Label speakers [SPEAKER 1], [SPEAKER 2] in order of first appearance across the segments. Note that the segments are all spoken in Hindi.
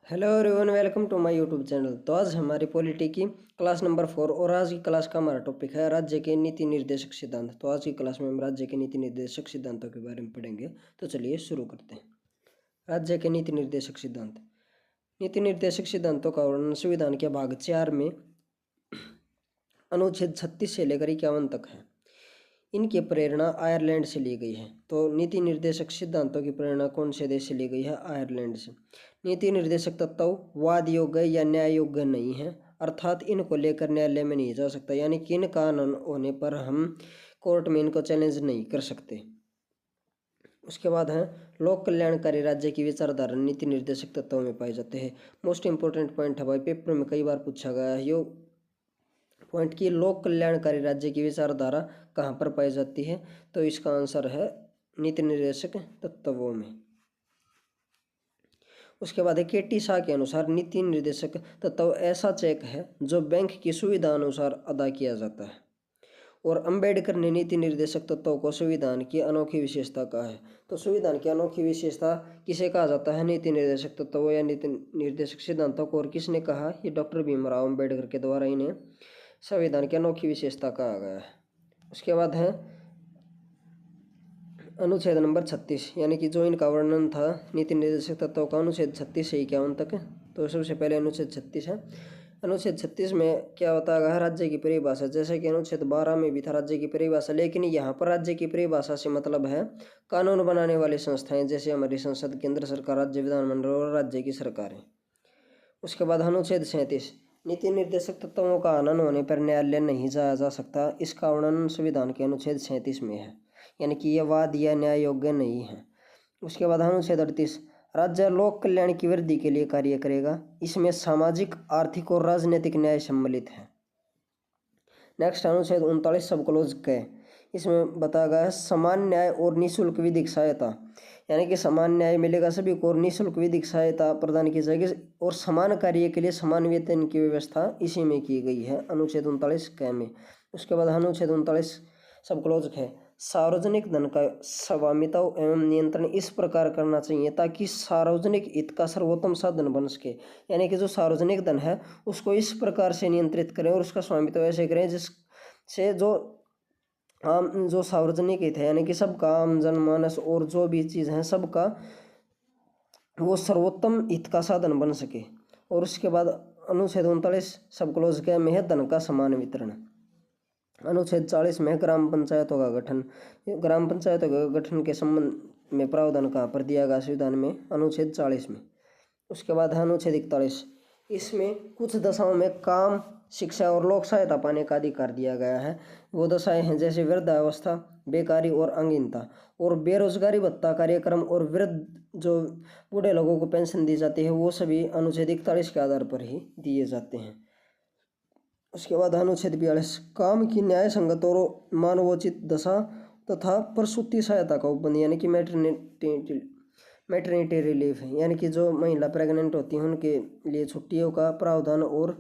[SPEAKER 1] Hello everyone, welcome to my YouTube channel. तो आज हमारी पॉलिटी की क्लास नंबर 4 और आज की क्लास का हमारा टॉपिक है राज्य के नीति निर्देशक सिद्धांत। तो आज की क्लास में हम राज्य के नीति निर्देशक सिद्धांतों के बारे में पढ़ेंगे। तो चलिए शुरू करते हैं। राज्य के नीति निर्देशक सिद्धांत। नीति निर्देशक सिद्धांतों का वर्णन संविधान के भाग 4 में अनुच्छेद 36 से लेकर 51 तक है। इनकी प्रेरणा आयरलैंड से ली गई है। तो नीति निर्देशक सिद्धांतों की प्रेरणा कौन से देश से ली गई है? आयरलैंड से। नीति निर्देशक तत्व वाद योग्य या न्याय योग्य नहीं है, अर्थात इनको लेकर न्यायालय में नहीं जा सकता, यानी कि इनका न होने पर हम कोर्ट में इनको चैलेंज नहीं कर सकते। उसके बाद है लोक कल्याणकारी राज्य की विचारधारा नीति निर्देशक तत्वों में पाए जाते हैं। मोस्ट इंपोर्टेंट पॉइंट है भाई, पेपर में कई बार पूछा गया है यो पॉइंट की लोक कल्याणकारी राज्य की विचारधारा कहाँ पर पाई जाती है? तो इसका आंसर है नीति निर्देशक तत्वों में। उसके बाद है केटी शाह के अनुसार नीति निर्देशक तत्व ऐसा चेक है जो बैंक की सुविधा अनुसार अदा किया जाता है। और अंबेडकर ने नीति निर्देशक तत्वों को संविधान की अनोखी विशेषता कहा है। तो संविधान की अनोखी विशेषता किसे कहा जाता है? नीति निर्देशक तत्वों या नीति निर्देशक सिद्धांतों को। और किसने कहा? ये डॉक्टर भीमराव अंबेडकर के द्वारा इन्हें संविधान की अनोखी विशेषता कहा गया है। उसके बाद है अनुच्छेद नंबर 36, यानी कि जो इनका वर्णन था नीति निर्देशक तत्वों का, अनुच्छेद 36 से 51 तक है। तो सबसे पहले अनुच्छेद 36 है। अनुच्छेद 36 में क्या बताया गया है? राज्य की परिभाषा। जैसे कि अनुच्छेद 12 में भी था राज्य की परिभाषा, लेकिन यहाँ पर राज्य की परिभाषा से मतलब है कानून बनाने वाली संस्थाएं, जैसे हमारी संसद, केंद्र सरकार, राज्य विधानमंडल और राज्य की सरकारें। उसके बाद अनुच्छेद 37, नीति निर्देशक तत्वों का हनन होने पर न्यायालय नहीं जाया जा सकता। इसका वर्णन संविधान के अनुच्छेद 37 में है, यानी कि यह वाद या न्याय योग्य नहीं है। उसके बाद अनुच्छेद 38, राज्य लोक कल्याण की वृद्धि के लिए कार्य करेगा। इसमें सामाजिक, आर्थिक और राजनीतिक न्याय सम्मिलित है। नेक्स्ट अनुच्छेद 39 सब क्लोज क, इसमें बताया गया है समान न्याय और निःशुल्क विधिक सहायता, यानी कि समान न्याय मिलेगा सभी को और निःशुल्क विधिक सहायता प्रदान की जाएगी और समान कार्य के लिए समान वेतन की व्यवस्था इसी में की गई है, अनुच्छेद 39 क में। उसके बाद अनुच्छेद 39 सब क्लोज है सार्वजनिक धन का स्वामित्व एवं नियंत्रण इस प्रकार करना चाहिए ताकि सार्वजनिक हित का सर्वोत्तम साधन बन सके, यानी कि जो सार्वजनिक धन है उसको इस प्रकार से नियंत्रित करें और उसका स्वामित्व ऐसे करें जिससे जो सार्वजनिक हित है, यानी कि सबका, आम जनमानस और जो भी चीज़ है सबका, वो सर्वोत्तम हित का साधन बन सके। और उसके बाद अनुच्छेद 39 सब क्लोज के में है धन का समान वितरण। अनुच्छेद 40 में ग्राम पंचायतों का गठन। ग्राम पंचायतों के गठन के संबंध में प्रावधान कहाँ पर दिया गया? संविधान में, अनुच्छेद 40 में। उसके बाद है अनुच्छेद 41, इसमें कुछ दशाओं में काम, शिक्षा और लोक सहायता पाने का अधिकार दिया गया है। वो दशाएं हैं जैसे वृद्धावस्था, बेकारी और अंगहीनता और बेरोजगारी भत्ता कार्यक्रम और वृद्ध जो बूढ़े लोगों को पेंशन दी जाती है वो सभी अनुच्छेद 41 के आधार पर ही दिए जाते हैं। उसके बाद अनुच्छेद 42, काम की न्याय संगत और मानवोचित दशा तथा प्रसूति सहायता का उपबंध, यानी कि मैटरनिटी रिलीफ है, यानी कि जो महिला प्रेग्नेंट होती हैं उनके लिए छुट्टियों का प्रावधान और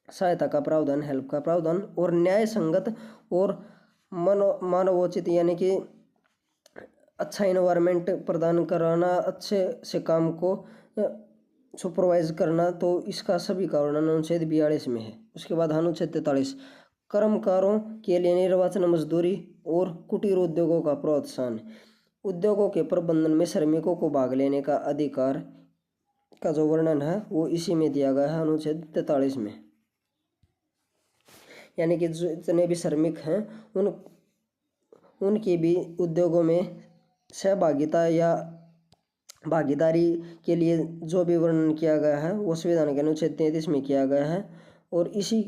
[SPEAKER 1] सहायता का प्रावधान, हेल्प का प्रावधान और न्याय संगत और मानवोचित, यानी कि अच्छा इन्वायरमेंट प्रदान कराना, अच्छे से काम को सुपरवाइज करना। तो इसका सभी का वर्णन अनुच्छेद 42 में है। उसके बाद अनुच्छेद 43, कर्मकारों के लिए निर्वाचन मजदूरी और कुटीर उद्योगों का प्रोत्साहन। उद्योगों के प्रबंधन में श्रमिकों को भाग लेने का अधिकार का जो वर्णन है वो इसी में दिया गया है, अनुच्छेद 43 में। यानी कि जो जितने भी श्रमिक हैं उनकी भी उद्योगों में सहभागिता या भागीदारी के लिए जो भी वर्णन किया गया है वो संविधान के अनुच्छेद 33 में किया गया है। और इसी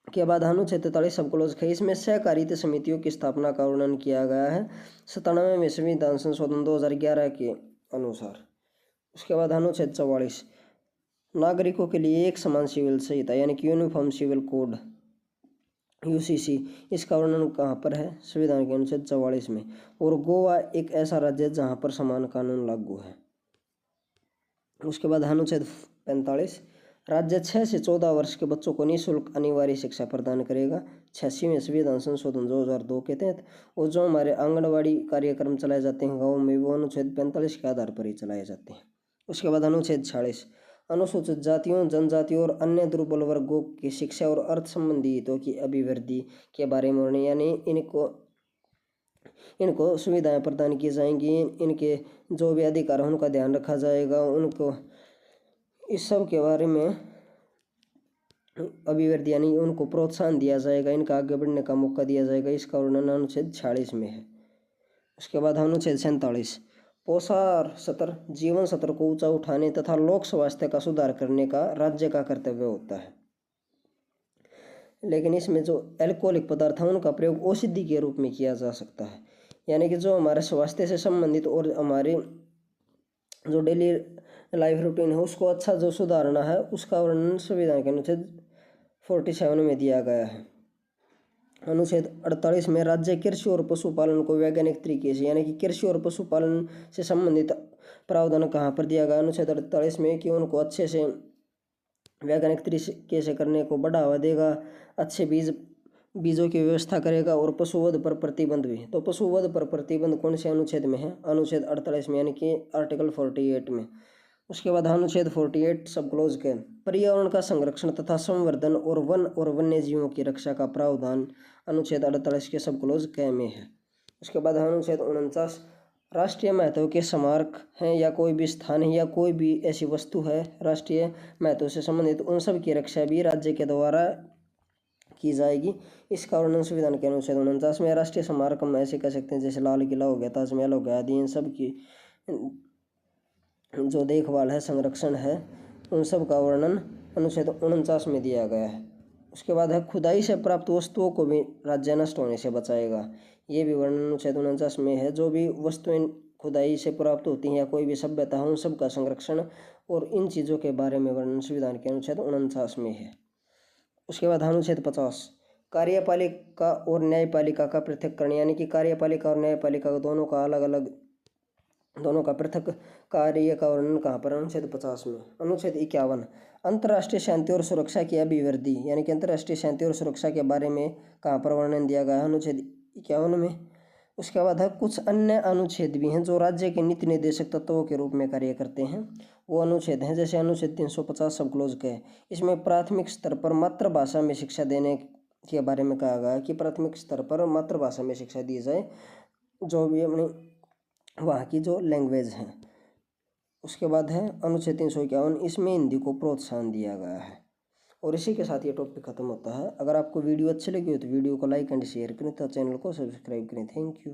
[SPEAKER 1] के बाद अनुच्छेद 43 सब क्लोज है, इसमें सहकारिता समितियों की स्थापना का वर्णन किया गया है 97वें संविधान संशोधन 2011 के अनुसार। उसके बाद अनुच्छेद 44, नागरिकों के लिए एक समान सिविल संहिता, यानी कि यूनिफॉर्म सिविल कोड, यूसीसी, इसका वर्णन कहाँ पर है? संविधान के अनुच्छेद 44 में। और गोवा एक ऐसा राज्य है जहाँ पर समान कानून लागू है। उसके बाद अनुच्छेद 45, राज्य 6 से 14 वर्ष के बच्चों को निःशुल्क अनिवार्य शिक्षा प्रदान करेगा 86वें संविधान संशोधन 2002 के तहत। और जो हमारे आंगनबाड़ी कार्यक्रम चलाए जाते हैं गाँव में वो अनुच्छेद 45 के आधार पर ही चलाए जाते हैं। उसके बाद अनुच्छेद 46 अनुसूचित जातियों, जनजातियों और अन्य दुर्बल वर्गों की शिक्षा और अर्थ संबंधी हितों की अभिवृद्धि के बारे में वर्णन, यानी इनको इनको सुविधाएं प्रदान की जाएंगी, इनके जो भी अधिकार हैं उनका ध्यान रखा जाएगा, उनको इस सब के बारे में अभिवृद्धि यानी उनको प्रोत्साहन दिया जाएगा, इनका आगे बढ़ने का मौका दिया जाएगा। इसका वर्णन अनुच्छेद 46 में है। उसके बाद अनुच्छेद 47 पोषण सत्र जीवन सत्र को ऊंचा उठाने तथा लोक स्वास्थ्य का सुधार करने का राज्य का कर्तव्य होता है। लेकिन इसमें जो एल्कोहलिक पदार्थ है उनका प्रयोग औषधि के रूप में किया जा सकता है, यानी कि जो हमारे स्वास्थ्य से संबंधित और हमारे जो डेली लाइफ रूटीन है उसको अच्छा जो सुधारना है उसका वर्णन संविधान के अनुच्छेद 47 में दिया गया है। अनुच्छेद 48 में राज्य कृषि और पशुपालन को वैज्ञानिक तरीके से, यानी कि कृषि और पशुपालन से संबंधित प्रावधान कहाँ पर दिया गया अनुच्छेद 48 में कि उनको अच्छे से वैज्ञानिक तरीके से करने को बढ़ावा देगा, अच्छे बीजों की व्यवस्था करेगा और पशुवध पर प्रतिबंध भी। तो पशुवध पर प्रतिबंध कौन से अनुच्छेद में है? अनुच्छेद 48 में, यानी कि आर्टिकल 48 में। उसके बाद अनुच्छेद 48 सब क्लोज के पर्यावरण का संरक्षण तथा संवर्धन और वन और वन्य जीवों की रक्षा का प्रावधान अनुच्छेद 48 के सब क्लोज क में है। उसके बाद अनुच्छेद 49 राष्ट्रीय महत्व के स्मारक हैं या कोई भी स्थान है या कोई भी ऐसी वस्तु है राष्ट्रीय महत्व से संबंधित, उन सब की रक्षा भी राज्य के द्वारा की जाएगी। इसका वर्णन संविधान के अनुच्छेद 49 में। राष्ट्रीय स्मारक हम ऐसे कह सकते हैं जैसे लाल किला हो गया, ताजमहल हो गया आदि, इन सब की जो देखभाल है, संरक्षण है, उन सब का वर्णन अनुच्छेद 49 में दिया गया है। उसके बाद है खुदाई से प्राप्त वस्तुओं को भी राज्य नष्ट होने से बचाएगा, ये भी वर्णन अनुच्छेद 49 में है। जो भी वस्तुएं खुदाई से प्राप्त होती हैं या कोई भी सभ्यता है उन सब का संरक्षण और इन चीज़ों के बारे में वर्णन संविधान के अनुच्छेद 49 में है। उसके बाद अनुच्छेद 50 कार्यपालिका और न्यायपालिका का पृथक्करण, यानी कि कार्यपालिका और न्यायपालिका दोनों का अलग अलग, दोनों का पृथक कार्य का वर्णन कहाँ पर? अनुच्छेद 50 में। अनुच्छेद 51 अंतर्राष्ट्रीय शांति और सुरक्षा की अभिवृद्धि, यानी कि अंतर्राष्ट्रीय शांति और सुरक्षा के बारे में कहाँ पर वर्णन दिया गया है? अनुच्छेद 51 में। उसके बाद है कुछ अन्य अनुच्छेद भी हैं जो राज्य के नीति निर्देशक तत्वों के रूप में कार्य करते हैं, वो अनुच्छेद हैं जैसे अनुच्छेद 350 सब क्लोज के। इसमें प्राथमिक स्तर पर मातृभाषा में शिक्षा देने के बारे में कहा गया है कि प्राथमिक स्तर पर मातृभाषा में शिक्षा दी जाए, जो भी अपनी वहाँ की जो लैंग्वेज है। उसके बाद है अनुच्छेद 351, इसमें हिंदी को प्रोत्साहन दिया गया है। और इसी के साथ ये टॉपिक खत्म होता है। अगर आपको वीडियो अच्छी लगी हो तो वीडियो को लाइक एंड शेयर करें, तो चैनल को सब्सक्राइब करें। Thank you.